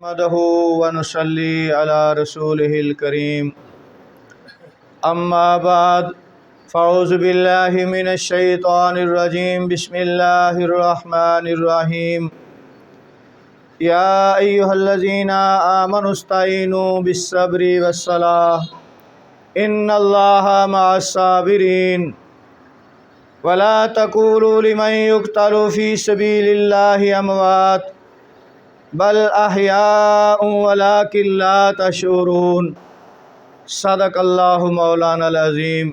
नहमदहु व नुसल्ली अला रसूलिहिल करीम। अम्मा बाद फ़अऊज़ु बिल्लाहि मिनश शैतानिर रजीम। बिस्मिल्लाहिर रहमानिर रहीम। या अय्युहल्लज़ीना आमनुस्तईनु बिस्सब्रि वस्सलाह इन्नल्लाहा मअस्साबिरीन। वला तक़ूलू लिमन युक़्तलु फ़ी सबीलिल्लाहि अमवात बल अहयाउ वलाकिन ला तशऊरून। सदक़ल्लाहु मौलानल अज़ीम।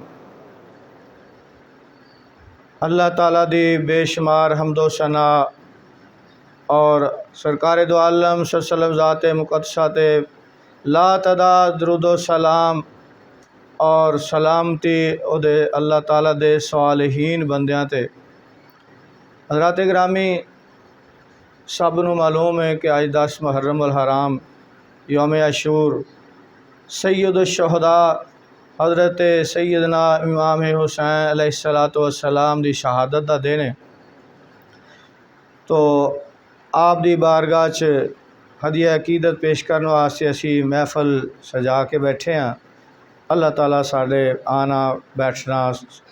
अल्लाह ताला दी बेशुमार हम्दो सना और सरकार दो आलम सल्लल्लाहु ज़ाते मुक़द्दसा ते ला तदाद दुरूदो सलाम और सलामती उदे अल्लाह ताला दे सालिहीन बंदियां ते। हज़रात गिरामी, सब नूं मालूम है कि अज 10 मुहर्रम अल हराम यौम आशूर सैयद शुहदा हज़रत सैयदना इमाम हुसैन अलैहिस्सलातु वस्सलाम दी शहादत दा दिन है। तो आप दी बारगाह च हदिया अकीदत पेश करने वास्ते असी महफल सजा के बैठे हाँ। अल्लाह ताला साढ़े आना बैठना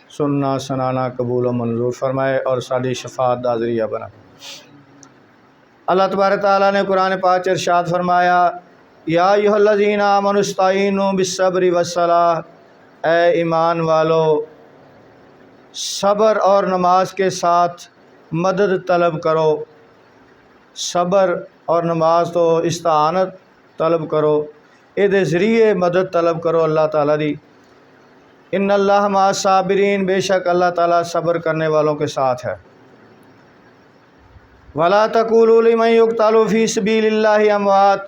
सुनना सुनाना कबूल व मंजूर फरमाए और साड़ी शफात दा ज़रिया बना। अल्लाह तबारक ताला ने कुरान पाक में इरशाद फरमाया, या अय्युहल्लज़ीना आमनुस्तईनु बिस्सब्रि वस्सलाह, ए ईमान वालो सब्र और नमाज के साथ मदद तलब करो। सब्र और नमाज तो इस्तानत तलब करो, ये ज़रिए मदद तलब करो अल्लाह ताला दी। इन्नल्लाह मअस्साबिरीन, बेशक अल्लाह ताला सब्र करने वालों के साथ है। वला तक़ूलू लिमन युक़तलु फ़ी सबीलिल्लाहि अमवात,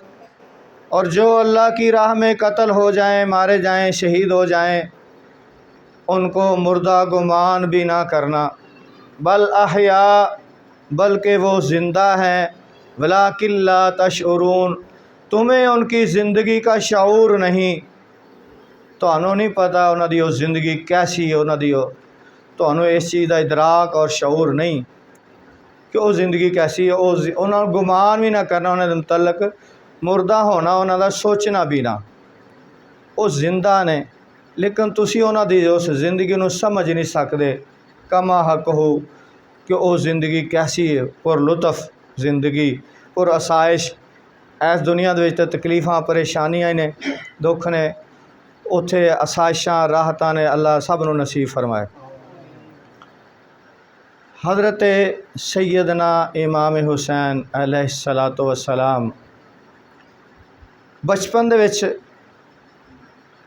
और जो अल्लाह की राह में कत्ल हो जाएं, मारे जाएं, शहीद हो जाएं, उनको मुर्दा गुमान भी ना करना। बल अहया, बल्कि वो ज़िंदा हैं। वलाकिन ला तशऊरून, तुम्हें उनकी ज़िंदगी का शऊर नहीं। तुहानू नहीं पता उन्हां दी ज़िंदगी कैसी है, उन्हां दी तुहानू इस चीज़ का इदराक और शऊर नहीं कि वो ज़िंदगी कैसी है। उन्होंने गुमान भी ना करना, उन्होंने मुतल्लक मुर्दा होना उन्हों का सोचना भी ना। वो जिंदा ने लेकिन तुसी उन्हों की उस जिंदगी को समझ नहीं सकते। कमा हक हो कि वो ज़िंदगी कैसी है, पुर लुत्फ जिंदगी, पुर आसाइश। इस दुनिया के तकलीफ़ा परेशानियाँ ने, दुख ने, उत्थे आसाइशां राहतां ने। अल्लाह सब नूं नसीब फरमाए। हज़रत सैयदना इमाम हुसैन अलैहिस्सलातु वस्सलाम बचपन दे विच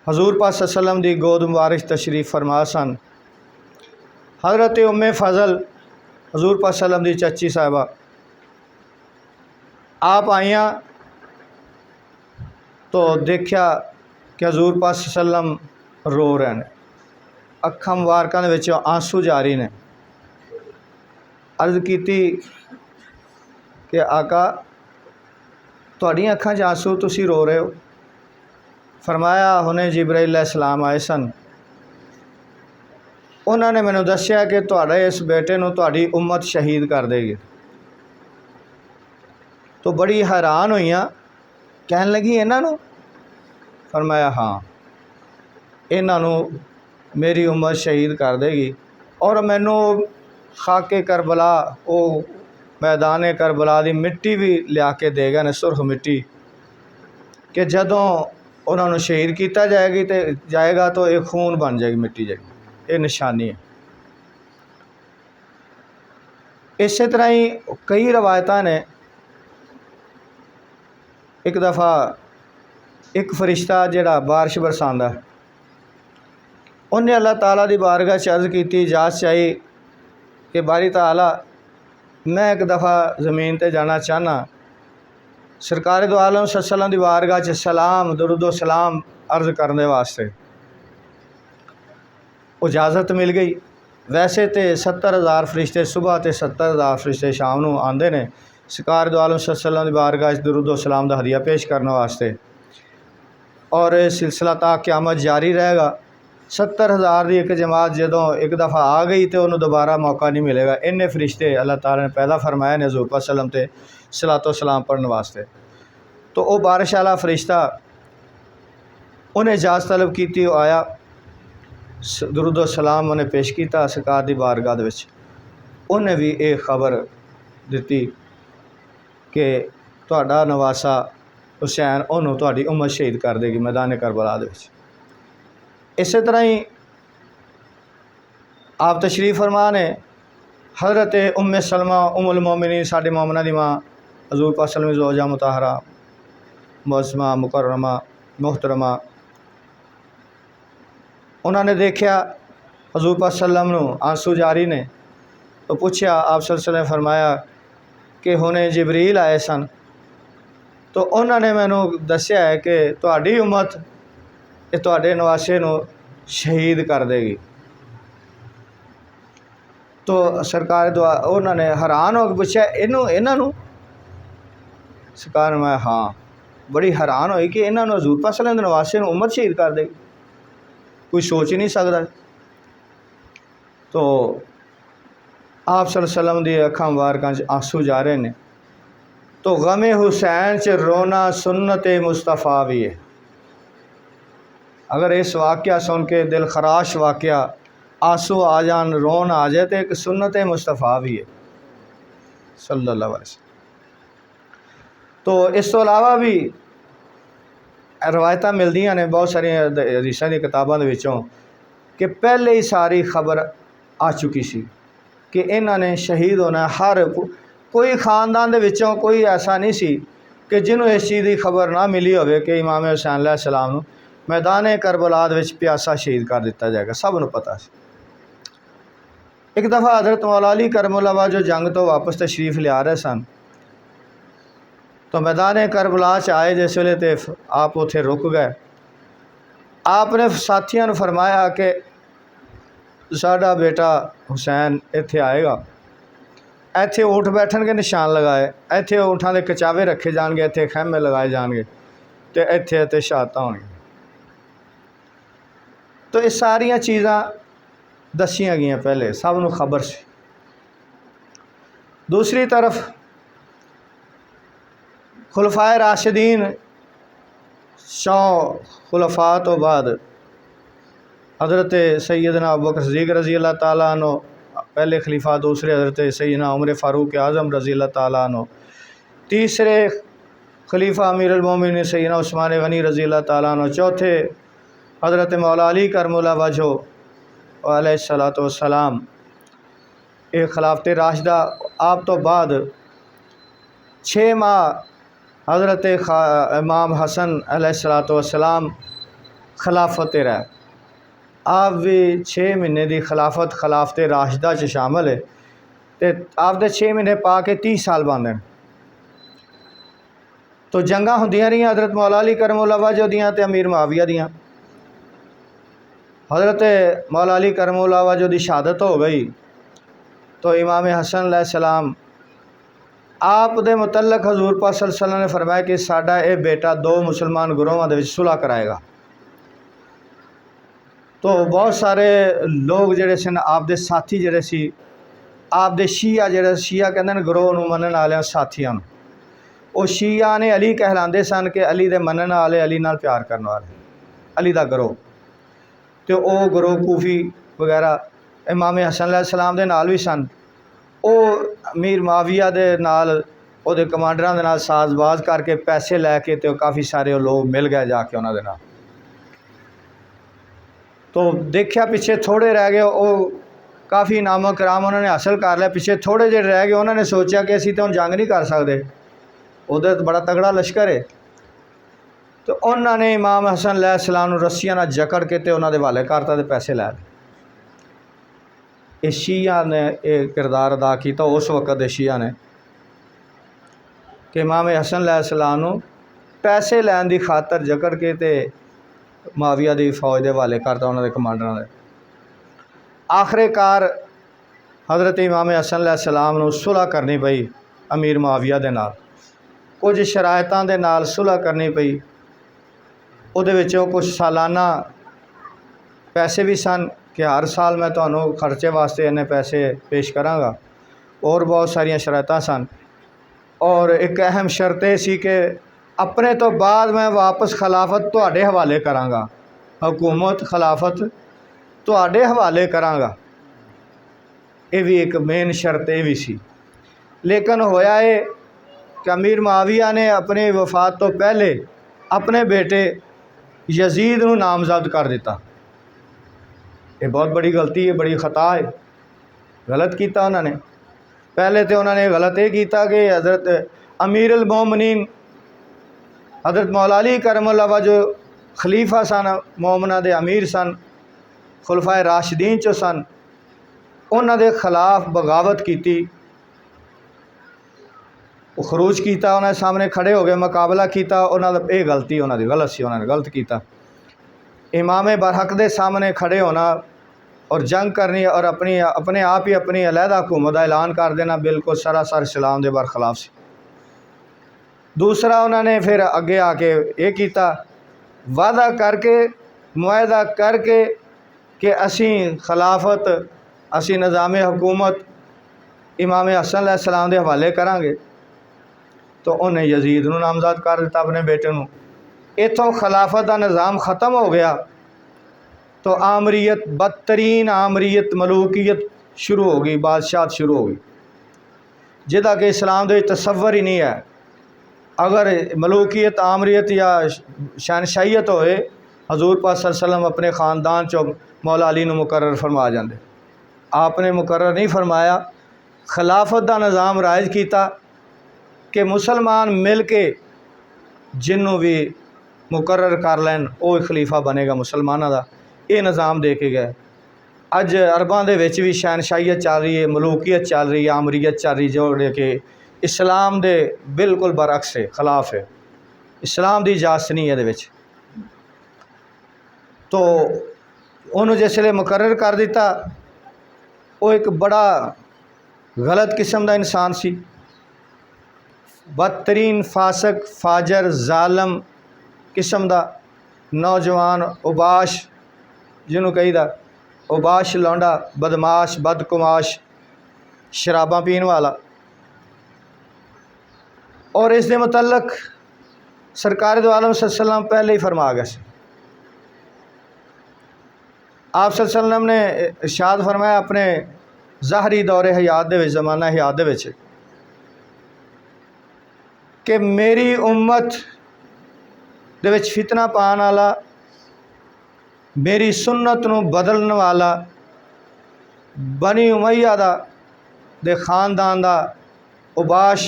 हजूर पाक सल्लल्लाहु अलैहि वसल्लम दी गोद मुबारक तशरीफ़ फरमा सन। हज़रत उम्मे फ़ज़ल हजूर पाक सल्लल्लाहु अलैहि वसल्लम दी चाची साहिबा आप आईयां तो देखा कि हजूर पाक सल्लल्लाहु अलैहि वसल्लम रो रहे हैं, अखां मुबारकां दे विच आंसू जारी ने। अर्ज़ की कि आका तुहाड़ियां अखां च आंसू, तुसी रो रहे हो। फरमाया हुणे जिब्राइल अलैहिस्सलाम आए सन, उन्होंने मैनू दस्या कि तुहाड़े इस बेटे नूं तुहाड़ी उम्मत शहीद कर देगी। तो बड़ी हैरान हुईयां, कहन लगी इन्हां नूं? फरमाया हाँ, इन्हां नूं मेरी उम्मत शहीद कर देगी और मैनू खाके करबला, वो मैदान करबला की मिट्टी भी लिया के देगा ने, सुरख मिट्टी, कि जदों उन्होंने शहीद किया जाएगा तो ये खून बन जाएगी मिट्टी जाएगी। ये निशानी है। इस तरह ही कई रवायत ने। एक दफ़ा एक फरिश्ता जिहड़ा बारिश बरसांदा, उन्हें अल्लाह ताला दी बारगाह च अर्ज़ की, इजाज़त चाहिए कि बारी ताला मैं एक दफ़ा ज़मीन ते जाना चाहना, सरकार दो आलम सल्लल्लाहु अलैहि वसल्लम दी बारगाह च सलाम दुरूदो सलाम अर्ज़ करने वास्ते। इजाज़त मिल गई। वैसे तो 70,000 फरिश्ते सुबह तो 70,000 फरिश्ते शाम को आते हैं सरकार दो आलम सल्लल्लाहु अलैहि वसल्लम दी बारगाह च दुरूदो सलाम का हदिया पेश करने वास्ते, और यह सिलसिला ता क़यामत जारी रहेगा। 70,000 की एक जमात जदों एक दफ़ा आ गई तो उन्होंने दोबारा मौका नहीं मिलेगा। इन्ने फरिश्ते अल्लाह ताला ने पैदा फरमाए ने हज़ूर पाक सल्लल्लाहु अलैहि वसल्लम ते सलातो सलाम पढ़ने वास्ते। तो वह बारिश वाला फरिश्ता उन्हें इजाज़त तलब की, आया, दुरूद सलाम उन्हें पेश किया सरकार की बारगाह दे विच। उन्हें भी एक खबर दी कि तुहाडा नवासा हुसैन उन्होंने तुहाडी उम्मत शहीद कर देगी मैदान करबला दे विच। इस तरह ही आप तशरीफ़ फरमा ने हज़रत उम्मे सलमा उम्मुल मोमिनीन साडे मोमिना दी मां हज़ूर पाक सल्लल्लाहु अलैहि वसल्लम ज़ौजा मुताहरा मुअज़्ज़मा मुकर्रमा मुहतरमा, उन्होंने देखा हज़ूर पाक सल्लल्लाहु अलैहि वसल्लम आंसू जारी ने, तो पूछा आप सल्लल्लाहु अलैहि वसल्लम फरमाया कि हुणे जिबरील आए सन, तो उन्होंने मैनू दस्या है कि तुहाडी उम्मत ये तुहाडे नवासे नू शहीद कर देगी। तो सरकार दुआ उन्होंने हैरान हो पूछा इन्हों सरकार ने, मैं हाँ बड़ी हैरान हुई कि इन्होंने हज़ूर पाक सल्लल्लाहु अलैहि वसल्लम नवासे नू उम्मत शहीद कर देगी, कोई सोच ही नहीं सकता। तो आप सल्लल्लाहु अलैहि वसल्लम दी अखां मुबारकां च आंसू जा रहे ने। तो गमे हुसैन च रोना सुन्नत मुस्तफ़ा भी है। अगर इस वाक़या सुन के दिल खराश वाक़या आंसू आ जान रोन आ जाए तो एक सुन्नत मुस्तफ़ा भी है सल्लल्लाहु अलैहि वसल्लम। तो इस तो अलावा भी रवायत मिलदियां ने बहुत सारिया हदीसां दी किताबां दे विचों कि पहले ही सारी खबर आ चुकी सी कि इन्हां ने शहीद होना। हर कोई खानदान दे विचों कोई ऐसा नहीं सी कि जिन्होंने इस चीज़ की खबर ना मिली होवे कि इमाम हुसैन अलैहिस्सलाम नूं मैदान करबला दे विच प्यासा शहीद कर दिता जाएगा, सब नूं पता सी। एक दफ़ा हज़रत मौला अली करमुल्लाह वजह जो जंग तो वापस तशरीफ़ लिया रहे सन, तो मैदान करबला च आए जिस वेले तो आप उत्थे रुक गए। आपने साथियों ने फरमाया कि साडा बेटा हुसैन इत्थे आएगा, इत्थे ऊँट बैठणगे निशान लगाए, इत्थे ऊँटां दे कचावे रखे जाएंगे, इत्थे खैमे लगाए जाएंगे, तो इत्थे इत्थे शहादतां होणगियां। तो ये सारिया चीज़ां दसियां गईयां पहले, सब नूं खबर सी। दूसरी तरफ खुलफाए राशिदीन 100 खुलफा तो बाद हज़रत सैयदना अबू बकर सिद्दीक़ रज़ी अल्लाह ताला अन्हु पहले खलीफा, दूसरे हज़रत सैयदना उमर फ़ारूक आज़म रज़ी अल्लाह ताला अन्हु, तीसरे खलीफा अमीरुल मोमिनीन सैयदना उस्मान गनी रज़ी अल्लाह ताला अन्हु, चौथे हज़रत मौला अली करमुल्लाह वजहो अलैहिस्सलातु वस्सलाम, एक खिलाफत राशिदा। आप तो बाद 6 माह हज़रत इमाम हसन अलैहिस्सलातु वस्सलाम खिलाफत रहे। आप भी 6 महीने की खिलाफत राशिदा च शामिल है, तो आप दे 6 महीने पा के 30 साल बनते हैं। तो जंगा होंदियां रही हज़रत मौला अली करमुल्लाह वजह दियां ते अमीर मुआविया दियां। हज़रत मौला अली करमुल्लाह वजह की शहादत हो गई तो इमाम हसन अलैहिस्सलाम आप दे मुतल्लक हज़ूर पाक सल्लल्लाहु अलैहि वसल्लम ने फरमाया कि साडा ये बेटा 2 मुसलमान गुरोहां दे विच सुलह कराएगा। तो बहुत सारे लोग जिहड़े सन आप दे साथी जिहड़े सी, आप दे शिया जिहड़े शिया कहंदे ने गुरोह नूं मनण वालियां साथियां नूं, वो शिया ने अली कहलाते सन कि अली दे मनण वाले, अली नाल प्यार करने वाले, अली दा गुरोह। तो वो गुरोह कूफी वगैरह इमाम हसन अलैहिस्सलाम दे नाल भी सन। वो अमीर मुआविया दे नाल उहदे कमांडरां दे नाल साजबाज करके पैसे लैके तो काफ़ी सारे लोग मिल गए जाके उन्हां दे नाल। तो देखा पिछे थोड़े रह गए, वो काफ़ी इनाम कराम उन्होंने हासिल कर लिया, पिछे थोड़े जे रह गए। उन्होंने सोचा कि असीं तो हुण जंग नहीं कर सकते, उधर तो बड़ा तगड़ा लश्कर है। तो उन्होंने इमाम हसन अलैहिस्सलाम नूं रस्सियां नाल जकड़ के ते उन्हां दे हवाले करता ते पैसे लै लए। इस शिया ने एक किरदार अदा किया उस वक्त के शिया ने कि इमाम हसन अलैहिस्सलाम नूं पैसे लैन की खातर जकड़ के ते मुआविया की फौज के हवाले करता उन्होंने कमांडर ने। आखिरकार हज़रत इमाम हसन अलैहिस्सलाम नूं सुलह करनी पई अमीर मुआविया दे नाल, कुछ शरायतां दे नाल सुलह करनी पई। उहदे विचों कुछ सालाना पैसे भी सन कि हर साल मैं तुहानूं खर्चे वास्ते इन्ने पैसे पेश करांगा, और बहुत सारिया शरायतां सन। और एक अहम शर्त यह सी कि अपने तो बाद मैं वापस खिलाफत तुहाडे हवाले करांगा, हुकूमत खिलाफत तुहाडे हवाले करांगा। ये भी एक मेन शर्त ये भी सी। लेकिन होया है कि अमीर मुआविया ने अपनी वफात तो पहले अपने बेटे यजीद नूं नामजद कर दिता। ये बहुत बड़ी गलती है, बड़ी ख़ता है, गलत किया उन्होंने। पहले तो उन्होंने गलत ये किया कि हज़रत अमीर अल मोमिनीन हज़रत मौला अली करमुल्लाह वजह जो खलीफा सन, मोमना दे अमीर सन, खुलफाए राशिदीन चो सन, उन्होंने दे खिलाफ बगावत की, खरूज किया, उन्होंने सामने खड़े हो गए, मुकाबला किया। उन्होंने ये गलती उन्होंने गलत सी, उन्होंने गलत किया। इमाम बरहक दे सामने खड़े होना और जंग करनी और अपने आप ही अपनी अलहदा हुकूमत का ऐलान कर देना बिल्कुल सरासर इस्लाम के बरखिलाफ सी। दूसरा उन्होंने फिर अगे आके ये किया, वादा करके मुआहदा करके कि असी खिलाफत असी निज़ाम हुकूमत इमाम हसन अलैहिस्सलाम के हवाले करांगे। तो उन्हें यजीद नूं नामज़द कर दिता अपने बेटे नूं। इत्थों खिलाफत का निज़ाम ख़त्म हो गया तो आमरीत, बदतरीन आमरीत, मलूकियत शुरू हो गई, बादशाहत शुरू हो गई, जिहदा कि इस्लाम दे तसव्वुर ही नहीं है। अगर मलूकियत, आमरीत या शहनशाहियत होए, हजूर पाक सल्लल्लाहु अलैहि वसल्लम अपने ख़ानदान चो मौला अली नूं मुकर्रर फरमा जाते। आपने मुकर्रर नहीं फरमाया, खिलाफत का निज़ाम राइज किया कि मुसलमान मिल के जिन्हों भी मुकर्रर कर लैन वो खलीफा बनेगा मुसलमानों का। ये निज़ाम दे के गए। अज अरबां दे विच भी शहनशाहियत चल रही है, मलूकियत चल रही है, आमरीयत चल रही, जो कि इस्लाम दे बिल्कुल बरअक्स है, खिलाफ है। इस्लाम की इजाज़त नहीं है। तो उन्होंने जिसले मुकर्रर कर दिता, वो एक बड़ा गलत किस्म का इंसान सी, बदतरीन फासक, फाजर, जालम किस्म का नौजवान, उबाश जिन्हों कहीदा, उबाश लौंडा, बदमाश, बदकुमाश, शराबा पीन वाला। और इस दे मुतल्लक सरकार दो आलम सल्लल्लाहु अलैहि वसल्लम पहले ही फरमा गए। आप सल्लल्लाहु अलैहि वसल्लम ने इरशाद फरमाया अपने ज़ाहरी दौरे हयात दे विच, ज़माना हयात दे विच, कि मेरी उम्मत दे विच फितना पाने वाला, मेरी सुन्नत नूं बदलने वाला बनी उमैया दे खानदान का उबाश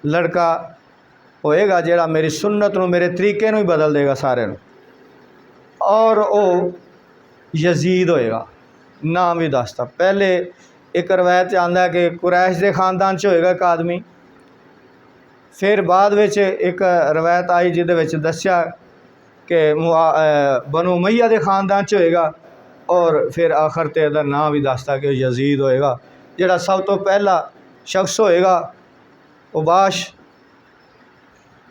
लड़का होएगा, जिहड़ा मेरी सुन्नत नूं, मेरे तरीके नूं ही बदल देगा सारे नूं। और वो यजीद होएगा। नाम भी दसता। पहले एक रवायत आंदा है कि कुरैश के खानदान च होएगा एक आदमी, फिर बाद विच एक रवायत आई जिहदे विच दस्या कि बनु उमैया के खानदान च होएगा, और फिर आखिर ते इहदा नाम भी दसता कि यजीद होएगा, जिहड़ा सब तो पहला शख्स होएगा उबाश,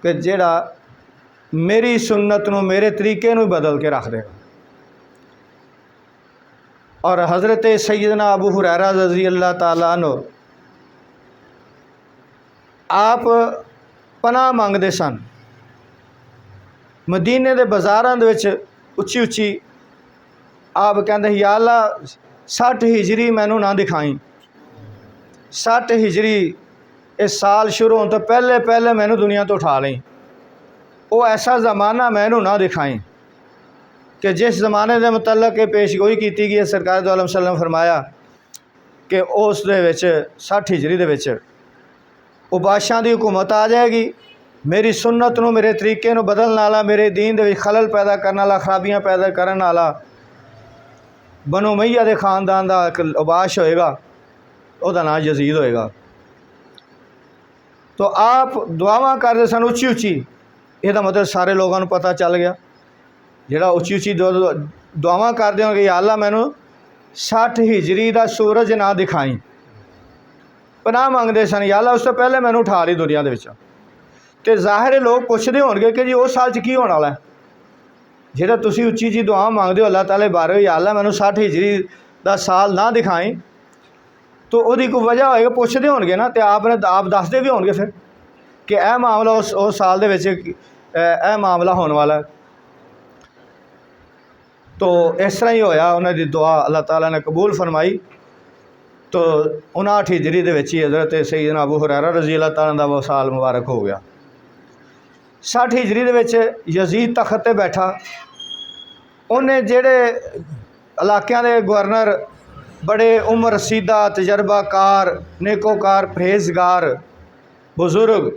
कि जिहड़ा मेरी सुन्नत नूं, मेरे तरीके नूं बदल के रख देगा। और हज़रत सैयदना अबू हुरैरा रज़ी अल्लाह ताला अन्हु आप पनाह मंगते सन। मदीने के बाज़ारां दे विच उच्ची उच्ची आप कहते, या अल्लाह 60 हिजरी मैनू ना दिखाई, 60 हिजरी इस साल शुरू होने तो पहले पहले मैनू दुनिया तो उठा लें। वो ऐसा ज़माना मैनू ना दिखाई कि जिस ज़माने के मुतल्लक पेशगोई की गई है। सरकार दो आलम सल्लम फरमाया कि उस दे विच 60 हिजरी दे विच उबाशां दी हुकूमत आ जाएगी, मेरी सुन्नत नूं, मेरे तरीके नूं बदलने वाला, मेरे दीन दे विच खलल पैदा करने वाला, खराबियां पैदा करने वाला बनु उमैया दे खानदान का एक उबाश होएगा, उसका नाम यजीद होएगा। तो आप दुआवां करते सन उच्ची उच्ची, यदा मतलब सारे लोगों को पता चल गया। जिहड़ा उच्ची उच्ची दुआवां करदे होणगे, या अल्लाह मैनू 60 हिजरी का सूरज ना दिखाई, पनाह मंगते सन, या अल्लाह उस तो पहले मैनू उठा ली दुनिया दे विचों। ते ज़ाहिर लोग पुछदे होणगे कि जी उस साल च की होने वाला है, जिहड़ा तुसीं उच्ची जी दुआ मंगदे हो अल्लाह ताला बारे, या अल्लाह मैनू 60 हिजरी का साल ना दिखाई, तो उसकी कोई वजह होएगी, पुछदे होणगे ना, तो आप दसदे भी होणगे फिर कि यह मामला उस साल दे विच यह मामला होने वाला है। तो इस तरह ही होया, उन्होंने दुआ अल्लाह ताला ने कबूल फरमाई। तो 59 हिजरी दे विच ही हज़रत सैयदना अबू हुरैरा रज़ी अल्लाह ताला दा वो साल मुबारक हो गया। 60 हिजरी दे विच यजीद तख्त ते बैठा। उन्हें जेड़े इलाकों के गवर्नर बड़े उम्र रसीदा तजर्बाकार नेकोकार परहेजगार बुजुर्ग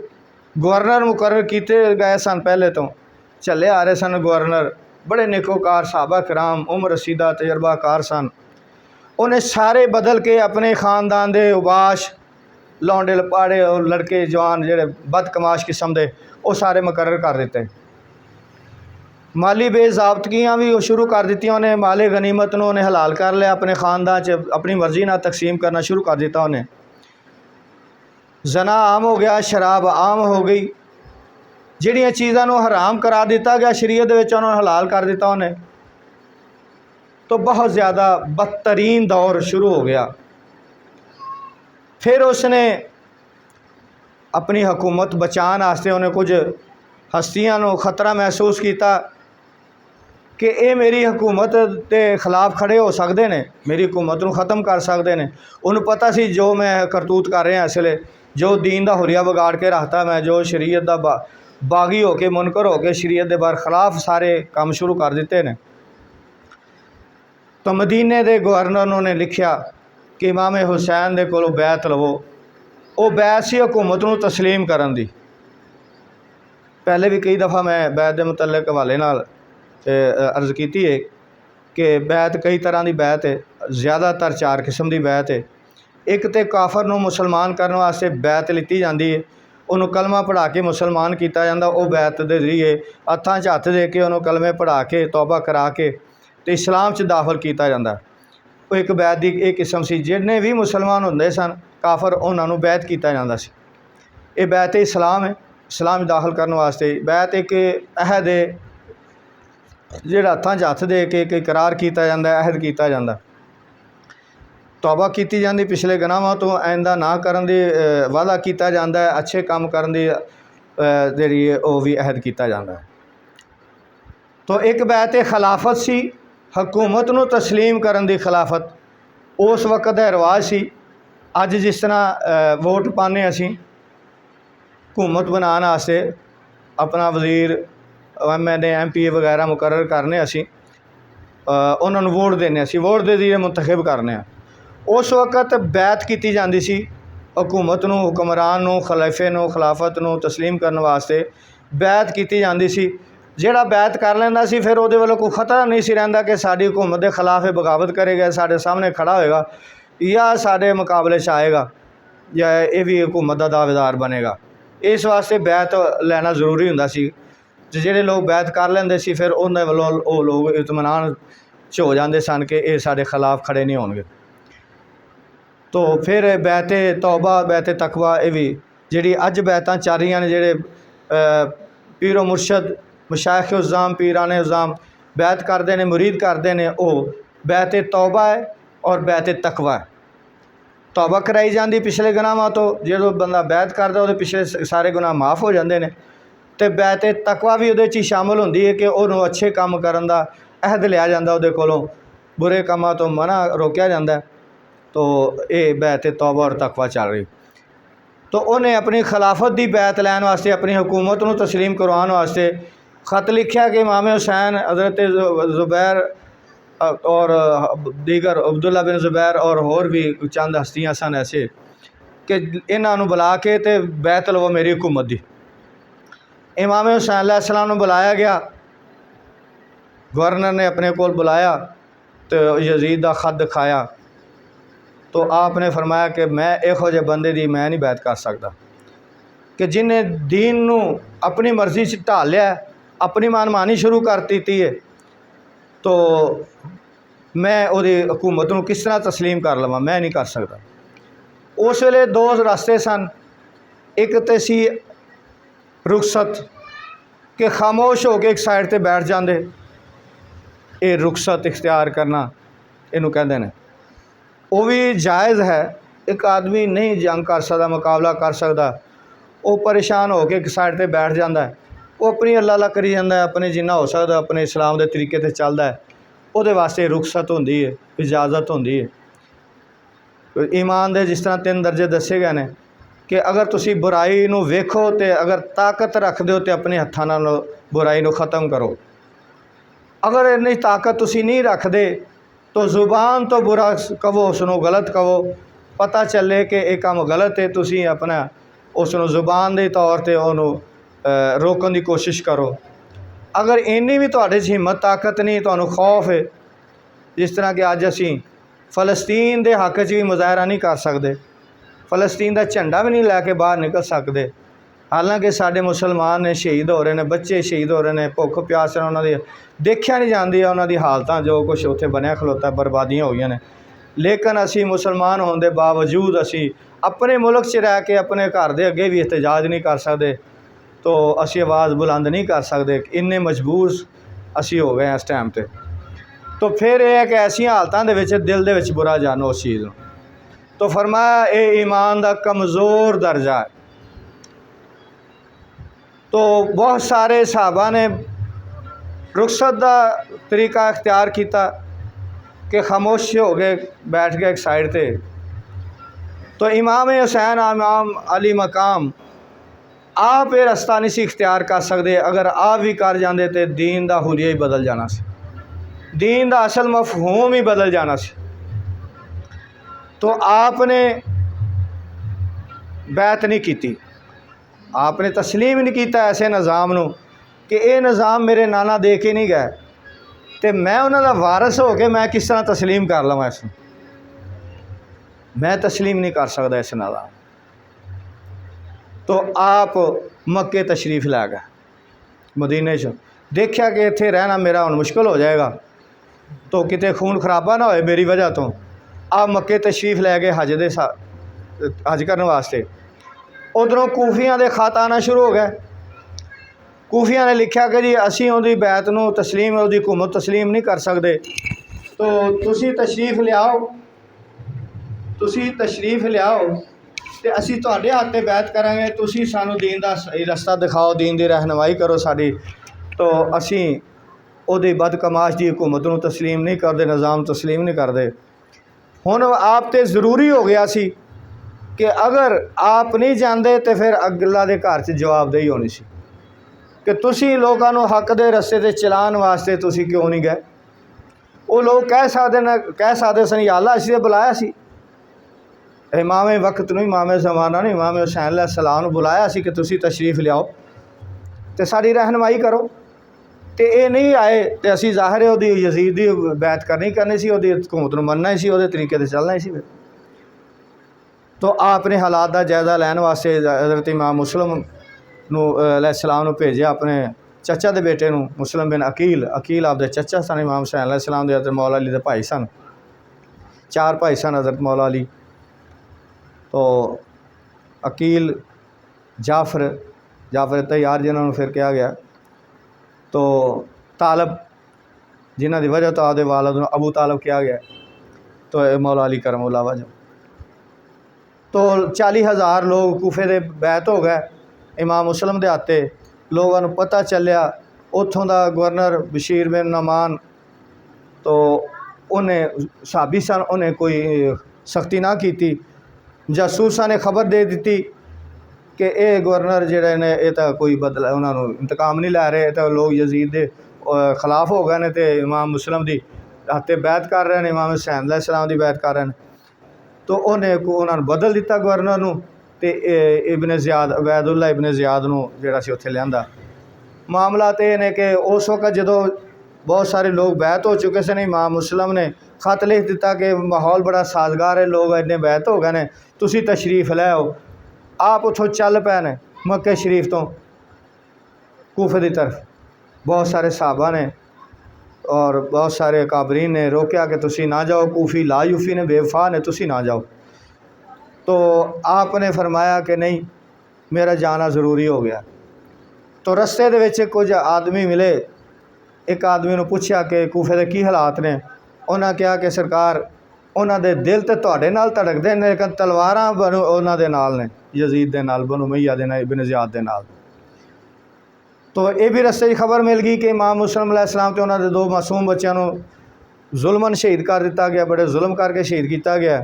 गवर्नर मुकर्रर किए गए सन, पहले तो चले आ रहे सन गवर्नर, बड़े नेकोकार सहाबा कराम उम्र रसीदा तजर्बाकार सन। उन्हें सारे बदल के अपने खानदान के उबाश लौंडे लपाड़े और लड़के जवान जेड़े बदकमाश किस्म के वो सारे मुकर्रर कर दिते। माली बेजाबतगियाँ भी शुरू कर दी। उन्हें माले गनीमत नूं उन्हें हलाल कर लिया, अपने खानदान च अपनी मर्जी नाल तकसीम करना शुरू कर दिता। उन्हें जना आम हो गया, शराब आम हो गई, जिहड़ियां चीज़ां नूं हराम करा दिता गया शरीयत दे विच उन्होंने हलाल कर दिता उन्हें। तो बहुत ज़्यादा बदतरीन दौर शुरू हो गया। फिर उसने अपनी हुकूमत बचाने वास्ते उन्हें कुछ हस्तियां नूं खतरा महसूस किया कि ये मेरी हुकूमत के खिलाफ खड़े हो सकते हैं, मेरी हुकूमत को ख़त्म कर सकते हैं। उन्होंने पता सी जो मैं करतूत कर रहा इसलिए, जो दीन का हुरिया बिगाड़ के रखता मैं, जो शरीयत का बागी हो के मुनकर हो के शरीयत के बरखिलाफ सारे काम शुरू कर दिते हैं। तो मदीने के गवर्नर ने लिखा कि इमाम हुसैन के कोलों बैत लवो। वो बैत सी हुकूमत को तस्लीम करन दी। पहले भी कई दफ़ा मैं बैत के मुतल्लिक हवाले नाल अर्ज़ की है कि बैत कई तरह की बैत है, ज़्यादातर 4 किस्म की बैत है। एक तो काफर नूं मुसलमान करने वास्ते बैत लीती जाती है, उन्होंने कलमा पढ़ा के मुसलमान किया जाता। वो बैत के जरिए हत्थां 'च हत्थ दे के उन्होंने कलमे पढ़ा के तौबा करा के तो इस्लाम च दाखिल किया जाता। वो एक बैत की एक किस्म सी। जिन्ने भी मुसलमान होंदे सन काफर उन्होंने बैत किया जाता सी। ये बैत इस्लाम है, इस्लाम दाखिल करने वास्ते। बैत एक अहद है जिहड़ा हत्थां 'च हत्थ दे के एक इकरार किया जाता, अहद किया जाता, तौबा की जाती, पिछले गुनाहों तो आइंदा ना करन दी वादा किया जाता है, अच्छे काम करन दी जिहड़ी वो भी अहद किया जाता है। तो एक बैत खिलाफत सी, हुकूमत नूं तस्लीम करन दी खिलाफत उस वक्त का रिवाज सी। अज जिस तरह वोट पाने असीं हुकूमत बनाने वास्ते अपना वजीर MNA MP वगैरह मुकर्रर करने असीं उन्होंने वोट देने, असीं वोट दे जरिए मुंतखब करने। उस वक्त बैत की जाती सी हुकूमत नूं, हुक्मरान नूं, खलीफे नूं, खिलाफत नूं तस्लीम करने वास्ते बैत की जाती सी। जिहड़ा बैत कर लैंदा सी फिर उहदे वल्लों कोई खतरा नहीं सी रहिंदा कि साडी हुकूमत के खिलाफ बगावत करेगा, साडे सामने खड़ा होएगा या साडे मुकाबले च आएगा या ये भी हुकूमत का दावेदार बनेगा। इस वास्ते बैत लैना जरूरी हुंदा सी। जिहड़े लोग बैत कर लैंदे सी फिर उन्हां वल्लों वो लोग इत्मीनान च हो जाते सन कि ये साडे खिलाफ खड़े नहीं होणगे। तो फिर बैत तौबा, बैत तकवा, ये भी जिहड़ी अज बैतां चल रही ने, जिहड़े पीरो मुर्शद मशाइख उज़्ज़ाम पीरान उज़्ज़ाम बैत करते हैं, मुरीद करते हैं, वो बैत तौबा है और बैत तकवा है। तौबा कराई जाती पिछले गुनाहों तो, जो बंदा बैत करता वो पिछले सारे गुनाह माफ़ हो जाते हैं। तो बैत तकवा भी उहदे च शामिल होंदी है कि उन्होंने अच्छे काम करन दा अहद लिया जाता, उहदे कोलों बुरे कामों तो मना रोकया जाता। तो ये बैत तौबा और तकवा चल रही। तो उन्हें अपनी खिलाफत की बैत लैन वास्ते, अपनी हुकूमत को तस्लीम करवाने वास्ते खत लिखा कि इमाम हुसैन, हज़रत ज़ुबैर और दीगर अब्दुल्ला बिन ज़ुबैर और होर भी चंद हस्तियाँ सन ऐसे कि इन्हों बुला के ते बैत लवो मेरी हुकूमत की। इमाम हुसैन अलैहिस्सलाम नूं बुलाया गया, गवर्नर ने अपने कोल बुलाया तो यजीद का खत दिखाया। तो आपने फरमाया कि मैं इहो जे बंदे दी मैं नहीं बैत कर सकता कि जिन्हें दीन नूं अपनी मर्जी से ढाल लिया, अपनी मनमानी शुरू कर दी है, तो मैं उहदी हुकूमत नूं किस तरह तस्लीम कर लवां, मैं नहीं कर सकता। उस वेले 2 रास्ते सन। एक तो सी रुखसत कि खामोश हो के एक साइड ते बैठ जाते, ये रुखसत इख्तियार करना इनू कहते हैं। वो भी जायज़ है, एक आदमी नहीं जंग कर सकता, मुकाबला कर सकता, वो परेशान होकर एक साइड पर बैठ जाता है, वो अपनी अल्लाह अल्लाह करी जाता है, अपने जिन्ना हो सकता अपने इस्लाम के तरीके से चलता है, वो वास्ते रुखसत होंदी है, इजाज़त होंदी है। ईमान दे जिस तरह 3 दर्जे दसे गए ने कि अगर तुसी बुराई नूं वेखो तो अगर ताकत रखते हो तो अपने हत्थां नाल बुराई नूं ख़त्म करो। अगर इन्नी ताकत तुसी नहीं रखते तो जुबान तो बुरा कहो, उसनों गलत कहो, पता चले कि यह काम गलत है, तुसी अपना उसनों जुबान के तौर पर उन्होंने रोकने की कोशिश करो। अगर इन्नी भी तुहाडे च हिम्मत ताकत नहीं, तुहानूं खौफ है, जिस तरह कि अज असीं फ़लस्तीन के हक च भी मुजाहरा नहीं कर सकते, फ़लस्तीन का झंडा भी नहीं लैके बाहर निकल सकते, हालांकि साडे मुसलमान ने शहीद हो रहे हैं, बच्चे शहीद हो रहे हैं, भुख प्यास उन्होंने देखिया नहीं जाती उन्होंने हालत, जो कुछ उत्थे बनया खलोता बर्बादियाँ हुई ने। लेकिन असी मुसलमान होने के बावजूद असी अपने मुल्क च रह के अपने घर के अगे भी एहतजाज नहीं कर सकते, तो असी आवाज़ बुलंद नहीं कर सकते, इन्ने मजबूर असी हो गए इस टाइम पर। तो फिर यह है कि ऐसी हालतों के दिल के बुरा जानो उस चीज़ को। तो फरमाया ये ईमान का कमज़ोर दर्जा है। तो बहुत सारे सहाबा ने रुखसत का तरीका इख्तियार किया कि खामोश हो गए, बैठ गए एक साइड पे। तो इमाम हुसैन इमाम अली मकाम आप ये रास्ता नहीं सी इख्तियार कर सकते, अगर आप भी कर जाते तो दीन का हुलिया ही बदल जाना सी, दीन का असल मफहूम ही बदल जाना सी। तो आपने बैत नहीं की, आपने तस्लीम नहीं किया ऐसे निज़ाम नूं कि ये निज़ाम मेरे नाना दे के नहीं गए, तो मैं उन्होंने वारस हो के मैं किस तरह तस्लीम कर लवां इसनूं, मैं तस्लीम नहीं कर सकता इस निज़ाम। तो आप मक्के तशरीफ़ लै गए, मदीने च देखा कि इत्थे रहना मेरा हुण मुश्किल हो जाएगा, तो किते खून खराबा ना होए मेरी वजह तो। आप मक्के तशरीफ़ लै गए हज करने वास्ते। उधरों कूफियां दे खत आना शुरू हो गए। कूफियां ने लिखा कि जी असी उहदी बैत नूं तस्लीम, उहदी हुकूमत तस्लीम नहीं कर सकते, तो तुसी तशरीफ़ लियाओ, तुसी तशरीफ़ लियाओ तो असी तुहाडे हाथ ते बैत करांगे, तुसी सानू दीन दा सही रस्ता दिखाओ, दीन दी रहनुमाई करो साडी। तो असी उहदी बदकमाश दी हुकूमत नूं तस्लीम नहीं करते, निज़ाम तस्लीम नहीं करते। हुण आप ते ज़रूरी हो गया सी कि अगर आप नहीं जाते तो फिर अगला दे घर च जवाबदेही होनी सी कि तुसी लोगों नूं हक दे रस्ते ते चलाने वास्ते तुसी क्यों नहीं गए। वो लोग कह सकते सन या अल्लाह असीं ते बुलाया सी, इमाम वक्त नूं, इमाम ज़माना नूं, इमाम हुसैन अलैहिस्सलाम नूं बुलाया सी कि तुसी तशरीफ़ लियाओ तो साड़ी रहनुमाई करो, तो ये नहीं आए तो असी ज़ाहिर है उहदी यजीद दी बैत करनी सी, उहदी हुकूमत नूं मनना ही सी, उहदे तरीके ते चलना ही सी। तो आपने हालात का जायज़ा लैन वास्ते हज़रत इमाम मुस्लिम अलैहिस्सलाम नूं भेजिया, अपने चचा के बेटे नूं, मुस्लिम बिन अकील आपदे चचा सन, इमाम हुसैन अलैहिस्सलाम दे हज़रत मौला अली दे भाई सन, 4 भाई सन हज़रत मौला अली। तो अकील, जाफर तैयार जिन्होंने फिर कहा गया, तो तालब जिन्हों की वजह तो आपके वालद नूं अबू तालब कहा गया, तो मौला अली करमुल्लाह वजह। तो 40,000 लोग कूफे दे बैत हो गए इमाम मुस्लिम दे हाथे। लोगों को पता चलिया, उतों का गवर्नर बशीर बिन नमान, तो उन्हें साबी सन, उन्हें कोई सख्ती ना की, जासूसा ने खबर दे दी कि ये गवर्नर जिहड़े ने ये तो कोई बदला उन्होंने इंतकाम नहीं लै रहे, तो लोग यजीद के खिलाफ हो गए ने, तो इमाम मुस्लिम की हाथे बैत कर रहे हैं, इमाम हुसैन अलैहिस्सलाम की बैत कर रहे हैं। तो उन्होंने बदल दिता गवर्नर नूं, ते इबन ज़ियाद, उबैदुल्ला इबन ज़ियाद नूं जिहड़ा सी उत्थे लिआंदा। मामला तो यह है कि उस वक्त जो बहुत सारे लोग बैत हो चुके सन, इमाम मुस्लिम ने खत लिख दिता कि माहौल बड़ा साजगार है, लोग इन्ने बैत हो गए ने, तुसी तशरीफ़ लै आओ। आप उतों चल पे ने मक्के शरीफ तो कूफे की तरफ, बहुत सारे सहाबा ने और बहुत सारे काबरीन ने रोकया कि तुसी ना जाओ, कूफी ला यूफी ने, बेवफा ने, तुसी ना जाओ। तो आपने फरमाया कि नहीं, मेरा जाना ज़रूरी हो गया। तो रस्ते दे विच कुछ आदमी मिले, एक आदमी ने पूछा कि कूफे के की हालात ने, उन्हें कहा कि सरकार ਉਹਨਾਂ ਦੇ ਦਿਲ ਤੇ ਤੁਹਾਡੇ ਨਾਲ ਧੜਕਦੇ ਨੇ, ਲੇਕਿन ਤਲਵਾਰਾਂ ਬਨੂ ਉਹਨਾਂ ਦੇ ਨਾਲ ਨੇ, ਯਜ਼ੀਦ ਦੇ ਨਾਲ, ਬਨੂ ਉਮਈਆ ਦੇ ਨਾਲ, ਇਬਨ ज़ियाद ਦੇ ਨਾਲ। तो ये भी रस्ते खबर मिल गई कि इमाम मुस्लिम अलैहिस्सलाम तो उन्होंने दो मासूम बच्चों जुल्मन शहीद कर दिता गया, बड़े जुल्म करके शहीद किया गया।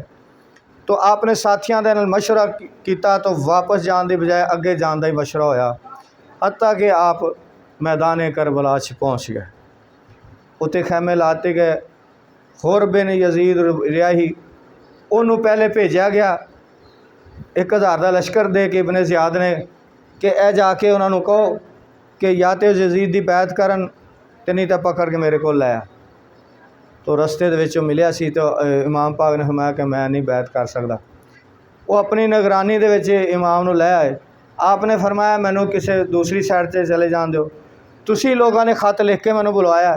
तो आपने साथियों के नाल मशवरा किया तो वापस जाने की बजाय अगे जाने का ही मशवरा होया, हत्ता कि आप मैदान करबला पहुँच गए। उत्ते खैमे लाते गए। होर बिन यजीद रियाही उन्होंने पहले भेजा गया 1000 का लश्कर दे के इबन ज़ियाद ने कि ए जाके उन्होंने कहो कि या तो यजीद की बैत करन ते नहीं तो पकड़ के मेरे को लाया। तो रस्ते दे मिलिया सी तो इमाम पाक ने फरमाया कि मैं नहीं बैत कर सकता। वो अपनी निगरानी दे विच इमाम नूं लै आए। आपने फरमाया मैनू किसी दूसरी साइड से चले जान दो, तुसी लोगों ने खत लिख के मैनू बुलवाया,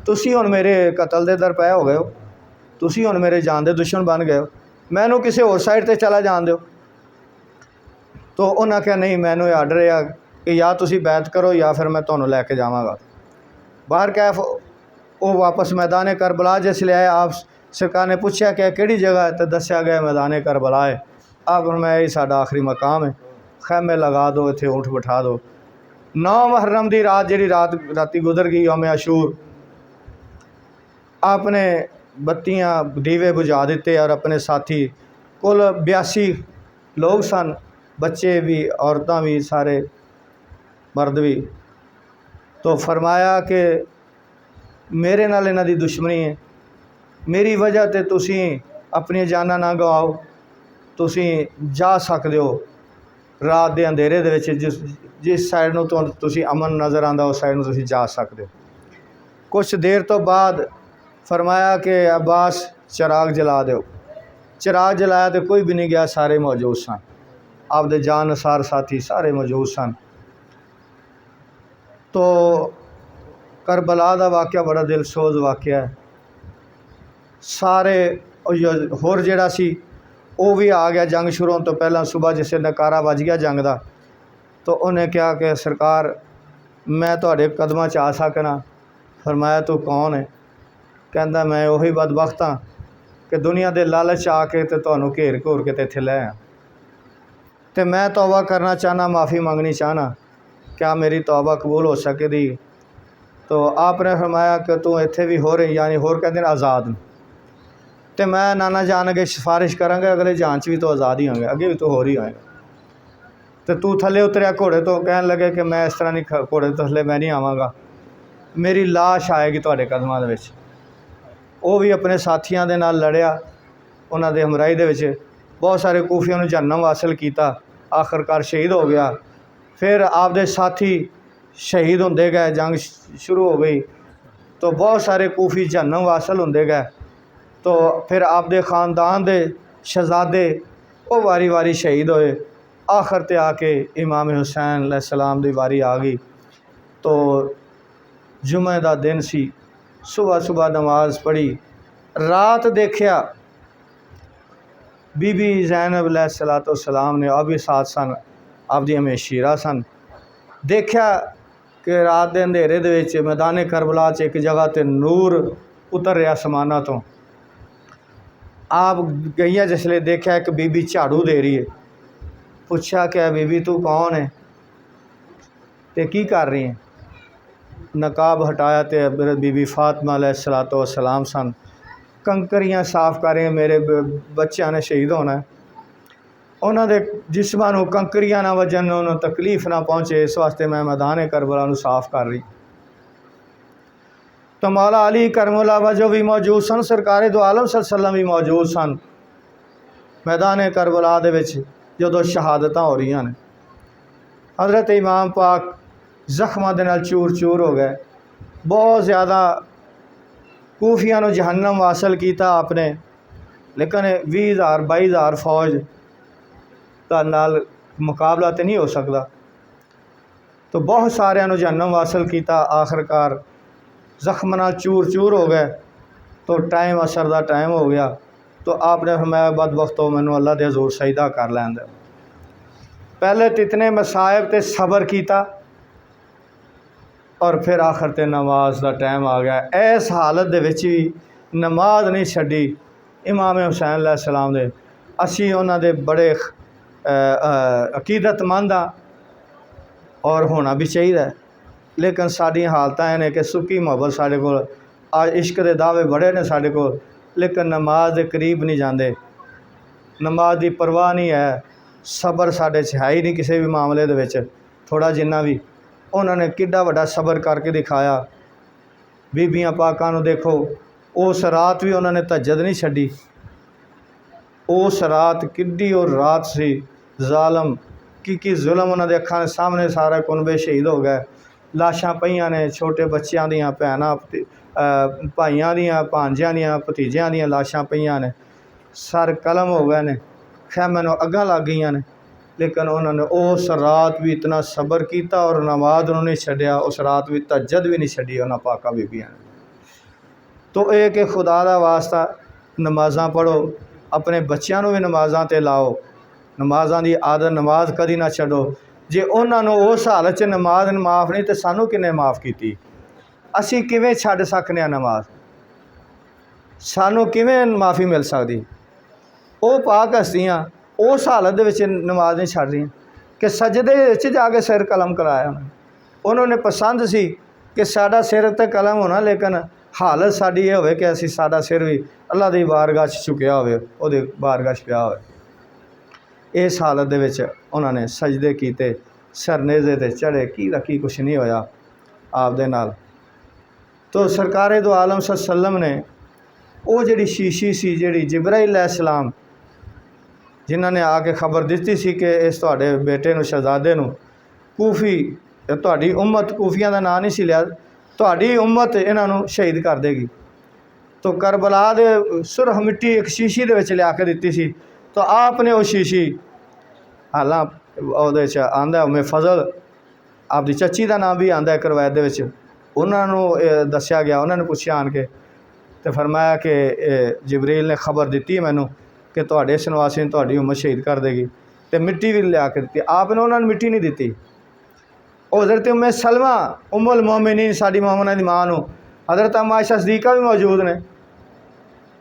तुसी हुण मेरे कतल दे दरपै हो गए हो, तुसी हुण मेरे जान दे दुश्मन बन गए हो, मैनू किसी होर साइड से चला जान दो। तो उन्हें कहा नहीं, मैनू आर्डर है कि या तुसी बैत करो या फिर मैं तुहानू लैके जावांगा। बाहर कैफ वो वापस मैदान करबला जिसले आए, आप सरकार ने पूछा कि किहड़ी जगह है, तो दस्या गया मैदान करबला है। आप मैं यही साडा आखिरी मकाम है, खैमे लगा दो, इत्थे ऊँट बिठा दो। 9 मुहर्रम की रात जी राती गुजर गई, यौम आशूर, आपने बत्तियाँ दीवे बुझा दिते और अपने साथी कुल 82 लोग सन, बच्चे भी औरतां भी सारे मर्द भी। तो फरमाया कि मेरे नाल इन्हां दी दुश्मनी है, मेरी वजह ते तुसी अपनी जाना ना गवाओ, तुसी जा सकदे हो रात दे अंधेरे दे विच जिस साइड नूं तुसी अमन नज़र आंदा उस साइड नूं तुसी जा सकदे हो। कुछ देर तो बाद फरमाया कि अब्बास चिराग जला दो। चिराग जलाया तो कोई भी नहीं गया, सारे मौजूद सन, आपदे जान नसार साथी सारे मौजूद सन। तो करबला का वाक़या बड़ा दिलसोज वाक़या है। सारे होर जिहड़ा सी वो भी आ गया जंग शुरू होने तो पहला, सुबह जिसे नकारा वज गया जंग का, तो उन्हें कहा कि सरकार मैं तुहाडे कदमां च आ सकना। फरमाया तू कौन है? कहंदा मैं उही बदबख्त हाँ कि दुनिया के लालच आके तो तुहानू घेर घूर के इत्थे लै आया, तो मैं तौबा करना चाहना, माफ़ी मंगनी चाहना, क्या मेरी तौबा कबूल हो सकेगी? तो आपने फरमाया कि तू इत्थे भी हो रही, यानी होर कहते हैं आज़ाद, तो मैं नाना जान अगे सिफारिश करांगा, अगले जान च भी तो आज़ाद ही होंगे, अगे भी तो हो ही होएगा। तो तू थले उतरिया घोड़े तो, कहन लगे कि मैं इस तरह नहीं, घोड़े तो थले मैं नहीं आवाँगा, मेरी लाश आएगी तुहाडे कदमां दे विच। वो भी अपने साथियों के नाल लड़िया, उन्हां दे हमराही दे विच बहुत सारे कूफियां नूं जन्म हासिल किया, आखिरकार शहीद हो गया। फिर आपदे साथी शहीद होंदे गए, जंग शुरू हो गई तो बहुत सारे कूफी जन्म हासिल होंदे गए। तो फिर आपदे ख़ानदान दे शहजादे वो वारी वारी शहीद होए, आखिर ते आके इमाम हुसैन अलैहिस्सलाम दी वारी आ गई। तो जुमे का दिन सी, सुबह सुबह नमाज पढ़ी, रात देखिया बीबी ज़ैनब अलैहिस्सलाम ने अब भी साथ सन, आपदी हमेशीरा सन, देखा कि रात के अंधेरे दे विच मैदान करबला च एक जगह ते नूर उतर रहा आसमाना तो। आप गई जिसले देखा एक बीबी झाड़ू दे रही है, पूछा क्या बीबी तू कौन है ते की कर रही है? नकाब हटाया तो बीबी फातिमा अलैहिस्सलाम सन, कंकरियाँ साफ कर रहे हैं, मेरे बच्चों ने शहीद होना है, उन्होंने जिस्मां नूं कंकरियाँ ना वजन, उन्होंने तकलीफ ना पहुँचे, इस वास्ते मैं मैदान करबला नूं साफ कर रही। तो मौला अली करमुल्लाह वजह भी मौजूद सन, सरकार दो आलम सल्लल्लाहु अलैहि वसल्लम भी मौजूद सन मैदान करबला दे विच जदों शहादतां हो रही हैं। हज़रत इमाम पाक जख्मां दे नाल चूर चूर हो गए, बहुत ज़्यादा कूफियां नूं जहन्नम हासिल किया आपने, लेकिन 20,000 22,000 फौज का नाल मुकाबला तो नहीं हो सकता। तो बहुत सारिਆਂ नूं जहन्नम हासिल किया, आखिरकार जख्म नाल चूर चूर हो गए। तो टाइम असर का टाइम हो गया, तो आपने फरमाया बदबख्तो मैनू अल्लाह दे हज़ूर सजदा कर लैन दे। पहले तो इतने मसाइब ते सबर किया और फिर आखिर ते नमाज का टाइम आ गया। इस हालत दे विच भी नमाज नहीं छड्डी, इमाम हुसैन अलैहिस्सलाम दे असी उन्हां दे बड़े अकीदतमंद हाँ और होना भी चाहिए। लेकिन साडियां हालतां ने कि सुक्की मुहब्बत साढ़े कोल, अज इश्क दे दावे बड़े ने साढ़े कोल, लेकिन नमाज के करीब नहीं जाते, नमाज की परवाह नहीं है, सबर साढ़े च है ही नहीं किसी भी मामले दे विच। थोड़ा जिन्ना भी उन्होंने किड्डा वड्डा सबर करके दिखाया। बीबियां पाकां नूं देखो, उस रात भी उन्होंने तहज्जुद नहीं छड्डी। उस रात किड्डी और रात सी जालम की जुल्म उन्होंने अखां दे सामने सारा कुनबे शहीद हो गए। लाशां पईयां ने, छोटे बच्चों दियां, भैनां भाइयां दियां, भांजियां दियां, भतीजियां दियां लाशां पईयां ने, सर कलम हो गए ने, खैमे नूं अग्गां लग गईयां ने। लेकिन उन्होंने उस रात भी इतना सबर किया और नमाज उन्होंने नहीं छड्डिया, उस रात भी तहज्जुद भी नहीं छड्डी उन्हां पाका बीबियां ने। तो ये कि खुदा दा वास्ता नमाज़ां पढ़ो, अपने बच्चों भी नमाज़ां ते लाओ, नमाज़ां दी आदत, नमाज कदी ना छड्डो। जे उन्होंने उस हालत च नमाज माफ़ नहीं तो सानू किन्ने माफ़ की? असी किवें छड्ड सकने आ नमाज? सानू किवें माफ़ी मिल सकती? वो पाक हस्तियां उस हालत दे विच नमाज नहीं छड्ड रही कि सजदे विच जाके सिर कलम कराया। उन्होंने पसंद सी कि साडा सिर ते कलम होना, लेकिन हालत साडी ये होवे कि असी साडा सिर भी अल्लाह दी बारगाह च झुकिया होवे, ओहदे बारगाह च पिया होवे। इस हालत दे विच उन्होंने सजदे कीते, सरनेज़े ते चढ़े, की कुछ नहीं होया आप दे नाल। तो सरकारे दो आलम सल्लम ने वो जिहड़ी शीशी सी, जिहड़ी जिब्राइल अलैहिस्सलाम जिन्हां ने आके खबर दी सी कि इस तुहाडे बेटे नूं, शहजादे नूं, कूफी तुहाडी उम्मत, कूफियां दा नाम नहीं सी लिया, तुहाडी उम्मत इन्हां नूं शहीद कर देगी। तो करबला दे सुरख मिट्टी एक शीशी दे विच लिया के दित्ती सी। तो आपने वो शीशी, हालां उहदे च आंदा उम्मे फजल, आपदी चची का नाम भी आंदा एक रवायत दे विच, उन्होंने दस्या गया, उन्होंने पूछा आन के, तो फरमाया कि जिबरील ने खबर दी मैनू कि तुहाडे इस नवासी ने तुहाडी उम्मत शहीद कर देगी। तो मिट्टी भी लिया के दी, आपने उन्होंने मिट्टी नहीं दी। हज़रत उम्मे सलमा उम्मुल मोमिनीन, साडी मोमना दी मां नूं, हज़रत अम्मा आयशा सदीका भी मौजूद ने,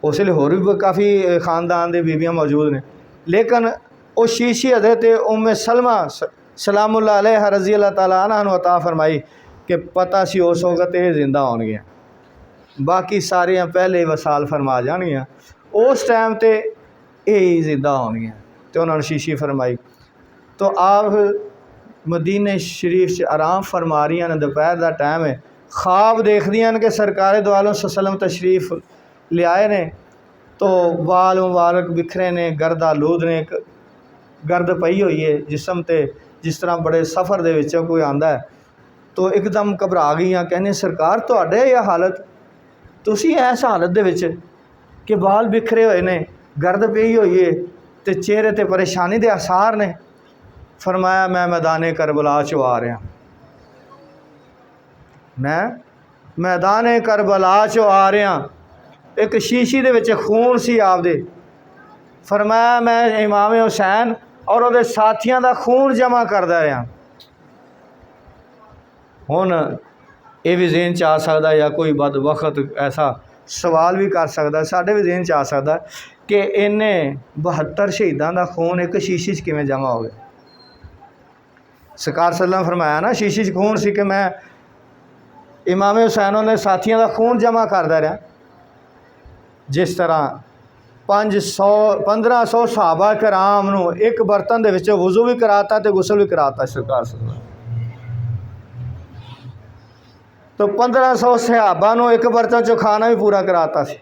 उस वेले होर भी काफ़ी खानदान दे बीबियां मौजूद ने। लेकिन वो शीशी हज़रत उम्मे सलमा सलामुल्लाह अलैहा रज़ी अल्लाह तआला अन्हा नूं अता फरमाई कि पता सी उस वक्त ये जिंदा होणगियां, बाकी सारियां पहले ही वसाल फरमा जाणगियां, उस टाइम ते यही जिंदा होणगियां। तो उन्होंने शीशी फरमाई। तो आप मदीने शरीफ च आराम फरमा रही ने, दोपहर का टाइम है, ख्वाब देखदियां ने कि सरकारे दो आलम सल्लम तशरीफ लियाए ने। तो वाल मुबारक बिखरे ने, गर्द आलूद ने, गर्द पई हुई है जिसम ते, जिस तरह बड़े सफ़र दे विचों कोई आंदा है। तो एकदम घबरा गई, कहने सरकार तुहाडे यह हालत, तुसी इस हालत दे विच कि बाल बिखरे हुए ने, गर्द पई हुई है, तो चेहरे ते परेशानी दे आसार ने। फरमाया मैं मैदाने करबला चो आ रहा, मैं मैदाने करबला चो आ रहा। एक शीशी दे विच खून सी आपदे। फरमाया मैं इमाम हुसैन और उहदे साथियों का खून जमा करदा रहा। हुण ये भी ज़हन च आ सकदा, या कोई बद वक्त ऐसा सवाल भी कर सकदा, साडे भी ज़हन च आ सकदा कि इन्हें 72 शहीदां दा खून एक शीशी च किवें जमा हो गया। सरकार सल्लम फरमाया ना, शीशी च खून सी कि मैं इमाम हुसैन उन्हें साथियों का खून जमा करदा रहा। जिस तरह 1500 सहाबा कराम नूं एक बर्तन दे विच वज़ू भी कराता ते गुसल भी कराता सरकार सल्लम। तो 1500 सहाबा नूं एक बर्तन चो खाना भी पूरा कराता सी।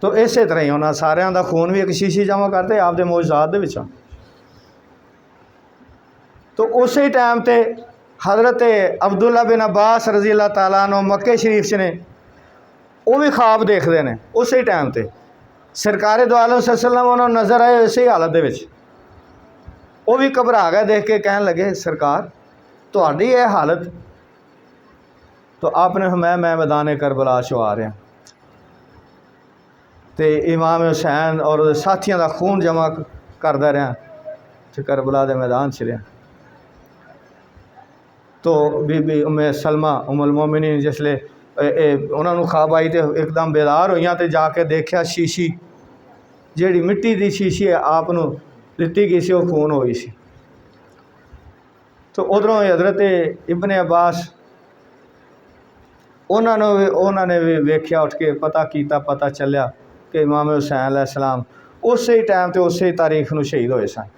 तो इस तरह ही उन्होंने सारियां दा खून भी एक शीशी जमा करते आपदे मौजूदात दे विचों। तो उस टाइम ते हज़रत अब्दुल्ला बिन अब्बास रज़ी अल्लाह तआला अन्हु मक्के शरीफ च ने, वो भी ख्वाब देखते हैं। उस टाइम ते सरकारे दो आलम सल्लम उन्होंने नज़र आए इस हालत दे विच, वो भी घबरा गए देख के, कहन लगे सरकार तुहाडी यह हालत। तो आपने फरमाया मैं मैदाने करबला चो आ रहा, तो इमाम हुसैन और साथियों का खून जमा करदा रहा, तो करबला के मैदान च रहा। तो बीबी उम्मे सलमा उम्मुल मोमिनीन जिसले ਉਹਨਾਂ ਨੂੰ ਖਾਬ आई तो एकदम बेदार होईयां तो जाके देखा शीशी जिहड़ी मिट्टी की शीशी आप नूं दित्ती गई सी वो खून होई सी। तो उधरों हज़रत इब्ने अब्बास उन्होंने भी वेख्या उठ के पता किया, पता चलिया कि इमाम हुसैन अलैहिस्सलाम उस ही टाइम तो उस ही तारीख में शहीद होए सन,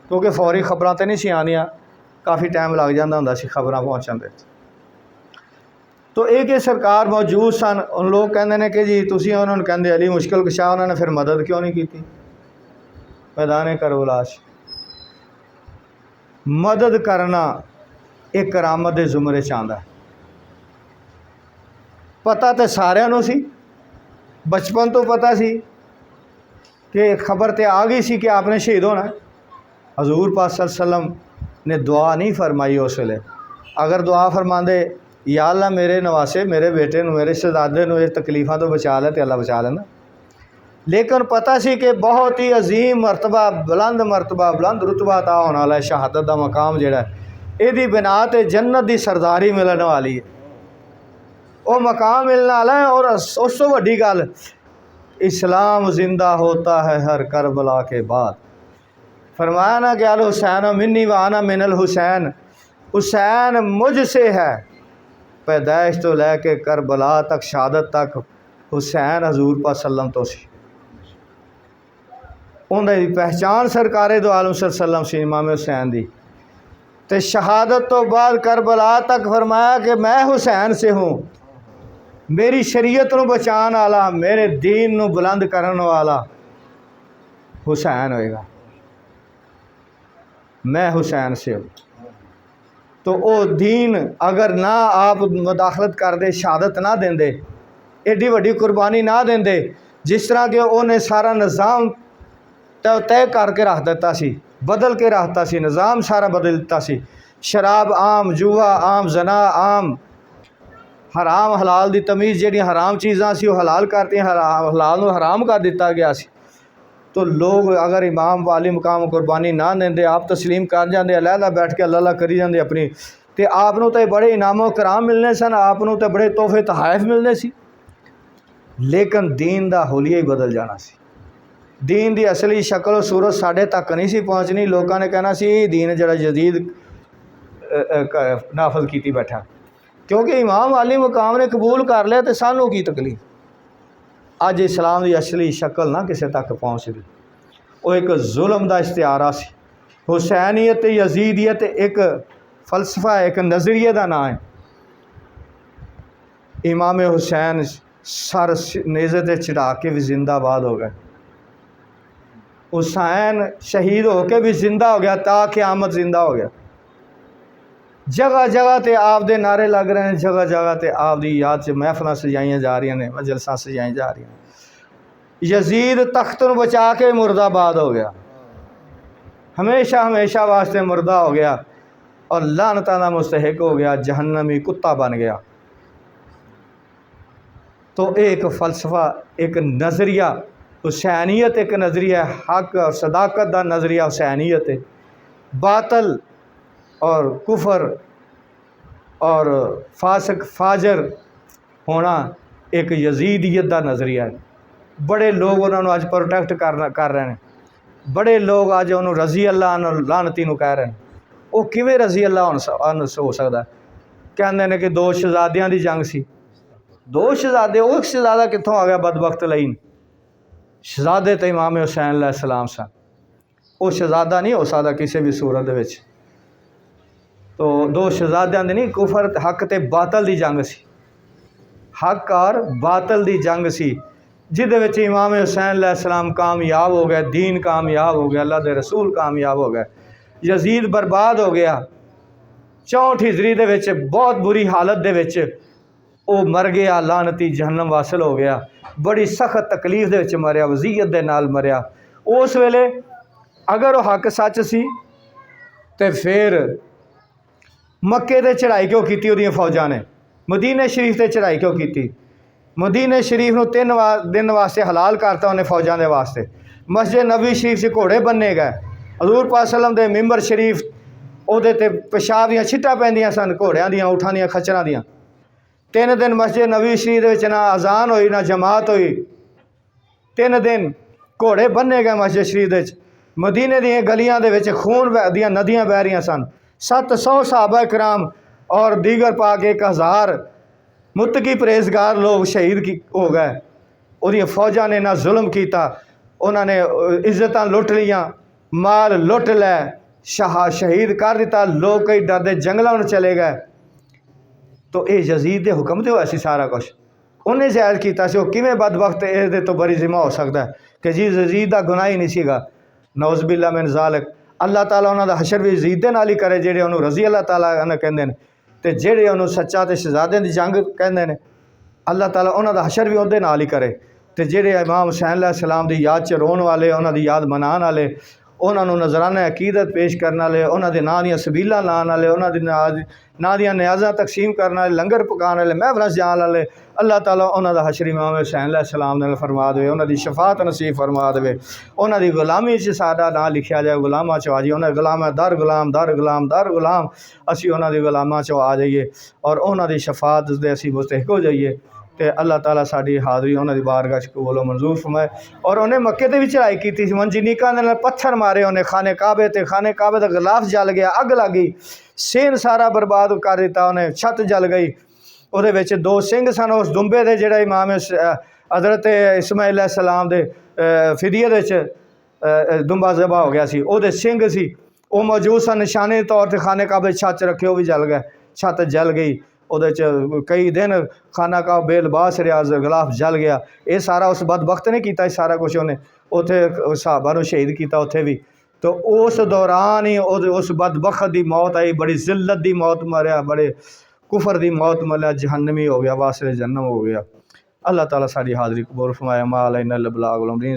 क्योंकि फौरी खबरां तो नहीं सी आनियां, काफ़ी टाइम लग जाता हुंदा सी खबरां पहुँचण दे। तो एक सरकार मौजूद सन, उन लोग कहते हैं कि जी तुसीं उन्होंने कहते अली मुश्किल कुशा, उन्होंने फिर मदद क्यों नहीं की मैदान करबला। मदद करना एक करामत के जुमरे च आंदा। पता तो सारिਆਂ ਨੂੰ सी, बचपन तो पता सी कि खबर तो आ गई सी कि आपने शहीद होना है। हजूर पाक सल्लल्लाहु अलैहि वसल्लम ने दुआ नहीं फरमाई उस वेले। अगर दुआ फरमाते या अल्लाह मेरे नवासे मेरे बेटे मेरे शहजादे इस तकलीफ़ों तो बचा लै तो अल्लाह बचा लेना, लेकिन पता सी कि बहुत ही अजीम मरतबा बुलंद रुतबा अता होने वाला है। शहादत का मकाम जिहड़ा इहदी बिना ते जन्नत की सरदारी मिलने वाली है, वो मकाम मिलने वाला है। और उस तो वड्डी गल इस्लाम जिंदा होता है हर करबला के बाद। फरमाया ना कि अल हुसैन मिन्नी व अना मिनल हुसैन, हुसैन मुझसे है। पैदाइश तो लैके करबला तक शहादत तक हुसैन हजूर पाक सल्लम तो सी। उन्होंने पहचान सरकारे दो आलम सल्लम सी इमाम हुसैन दी। तो शहादत तो बाद करबला तक फरमाया कि मैं हुसैन से हूँ, मेरी शरीयत नूं बचाने वाला मेरे दीन नूं बुलंद करने वाला हुसैन होएगा, मैं हुसैन से हूँ। तो वो दीन अगर ना आप मुदाखलत कर दे, शहादत ना देंदे, एडी वड्डी कुर्बानी ना देंदे, जिस तरह के उन्हें सारा निज़ाम तय करके रख दिता सी, बदल के रखता सी, निज़ाम सारा बदल दिता सी। शराब आम, जुआ आम, जना आम, हराम हलाल की तमीज़ जी हराम चीज़ां सी वो हलाल करती, हलाल नूं हराम कर दिता गया सी। तो लोग अगर इमाम वाली मुकाम कुर्बानी ना देंदे, आप तस्लीम कर जाते, अलहदा बैठ के अल्लाह करी जाते अपनी, तो आपनों तो बड़े इनामो कराम मिलने सन, आपनों तो बड़े तोहफे तहाइफ मिलने सी, लेकिन दीन का होलिया ही बदल जाना सी। दीन की असली शक्ल और सूरत साढ़े तक नहीं सी पहुँचनी। लोगों ने कहना सी दीन जरा यजीद नाफज की बैठा, क्योंकि इमाम वाली मुकाम ने कबूल कर लिया तो सानू की तकलीफ। अज इस्लाम की असली शक्ल ना किसी तक पहुँचती, वो एक जुल्म का इश्तिहारा सी। हुसैनीयत यजीदियत एक फलसफा है, एक नज़रिए का नाम है। इमाम हुसैन सर नेज़े ते चढ़ा के भी जिंदाबाद हो गए, हुसैन शहीद होके भी जिंदा हो गया, ता क़यामत जिंदा हो गया। जगह जगह ते आप दे नारे लग रहे हैं, जगह जगह ते आप दी याद च महफिल सजाइया जा रही ने, मजलसा सजाई जा रही हैं। यजीद तख्त नूं बचा के मुर्दाबाद हो गया, हमेशा हमेशा वास्ते मुर्दा हो गया और लानतां दा मुस्तहिक हो गया, जहन्नमी कुत्ता बन गया। तो एक फ़लसफ़ा, एक नज़रिया हुसैनीयत, एक नज़रिया हक और सदाकत का नज़रिया हुसैनीयत है। बातल और कुफर और फासक फाजर होना एक यजीदियत का नज़रिया है। बड़े लोग उन्होंने अज प्रोटेक्ट कर रहे हैं, बड़े लोग अज उन्होंने रज़ी अल्लाह लानती नूं कह रहे हैं। वो किवें रज़ी अल्लाह हो सकता? कहते हैं कि दो शहजादियां दी जंग सी, दो शहजादे, वो शहजादा कित्थों आ गया बदबख्त लईन? शहजादे तो इमाम हुसैन अलैहिस्सलाम सन, वो शहजादा नहीं हो सकता किसी भी सूरत दे विच। तो दो शहजादियां दी नहीं, कुफर हक ते बातल दी जंग सी, हक और बातल दी जंग सी, जिहदे विच इमाम हुसैन अलैहिस्सलाम कामयाब हो गए, दीन कामयाब हो गया, अल्लाह दे रसूल कामयाब हो गए, यजीद बर्बाद हो गया। 64 हिजरी दे विच बहुत बुरी हालत दे विच वो मर गया, लानती जहन्नम वासिल हो गया, बड़ी सख्त तकलीफ दे विच मरिया, वज़ीयत दे नाल मरिया। उस वेले अगर वो हक सच सी तो फिर मक्के ते चढ़ाई क्यों की उहदियां फौजां ने? मदीने शरीफ ते चढ़ाई क्यों की? मदीने शरीफ नूं 3 दिन वास्ते हलाल करता उन्हें फौजां दे वास्ते। मस्जिद नबी शरीफ से घोड़े बन्ने गए, हजूर पाक सल्लम दे मिंबर शरीफ उहदे ते पेशाब दियां छिट्टां पैंदियां सन, घोड़ियां दियां, ऊठां दियां, खच्चरां दियां। 3 दिन मस्जिद नबी शरीफ ना अजान हुई ना जमात हुई। 3 दिन घोड़े बन्ने गए मस्जिद शरीफ। मदीने दी गलियां दे विच खून दियां नदियां बह रही सन। 700 सहाबा कराम और दीगर पाक 1000 मुत्तकी परहेजगार लोग शहीद हो गए। उहदी फौजा ने ना जुल्म किया, उन्होंने इज्जत लुट लियां, माल लुट लै, शहीद कर दिता। लोग कई डरदे जंगलों में चले गए। तो ये यजीद के हुक्म ते होया सी सारा कुछ। उन्हें जायज़ किया सी, किवें बदबख्त ये तो बरी जिम्मा हो सकता है कि जी यजीद का गुनाह ही नहीं सीगा। नौज़बिल्ला मिन ज़ालिक। अल्लाह ताला उन्होंने हशर भी यजीद दे नाल ही करे जेड़े उन्होंने रज़ी अल्लाह ताला कहते हैं, तो जेड़े उन्होंने सच्चा तो शहजादे की जंग कहते हैं, अल्लाह ताला उन्होंने हशर भी उहदे नाल ही करे। तो जेड़े इमाम हुसैन अलैहिस्सलाम की याद च रोन वाले, उन्होंने याद मनाने वाले, उन्होंने नजराना अकीदत पेश करने वाले, उन्होंने नाँ दी सबीलां लाने वाले, उन्होंने नाँ दी न्याज़ां तकसीम करने वाले, लंगर पकाने वाले, महफिलां सजाने वाले, अल्लाह ताला उन्होंने हशर इमाम हुसैन अलैहिस्सलाम नाल फरमा देवे, उन्होंने शफात नसीब फरमा देवे। उन्होंने गुलामी च साडा नाँ लिखिया जाए, गुलामां चो आ जाइए। उन्होंने गुलाम दर गुलाम दर गुलाम दर गुलाम असी उन्होंने गुलामां चो आ जाइए और उन्होंने शफात दे असी मुस्तहिक हो जाइए। तो अल्लाह ताला साड़ी हाज़री उन्होंने बारगाह कबूल मंजूर फरमाए। और उन्हें मक्के ते भी चढ़ाई की थी, मंजीनीका ने पत्थर मारे उन्हें खाने काबे ते, खाने काबे का गिलाफ जल गया, अग लग गई, सेन सारा बर्बाद कर दिता, उन्हें छत जल गई। उहदे विच 2 सिंह सन उस दुंबे दे जेड़ा इमाम हज़रत इस्माइल अलैहिस्सलाम दे फिदिये दे च दुंबा ज़बा हो गया सी, उहदे सिंह सी, वो मौजूद सन निशाने तौर पर खाने काबे छत रखे, वो भी जल गए, छत जल गई। उहदे च कई दिन खाना का बेलबास रहा, गिलाफ जल गया। ये सारा उस बदबख्त ने किया, सारा कुछ उन्हें उत्थे सहाबा नूं शहीद किया उत्थे भी। तो उस दौरान ही उस बदबख्त की मौत आई, बड़ी जिल्लत की मौत मरिया, बड़े कुफर की मौत मरिया, जहन्नमी हो गया, वासिल जहन्नम हो गया। अल्लाह ताला साड़ी हाज़री कबूल फरमाए। मा अलैना इल्ला अल बलागुल मुबीन।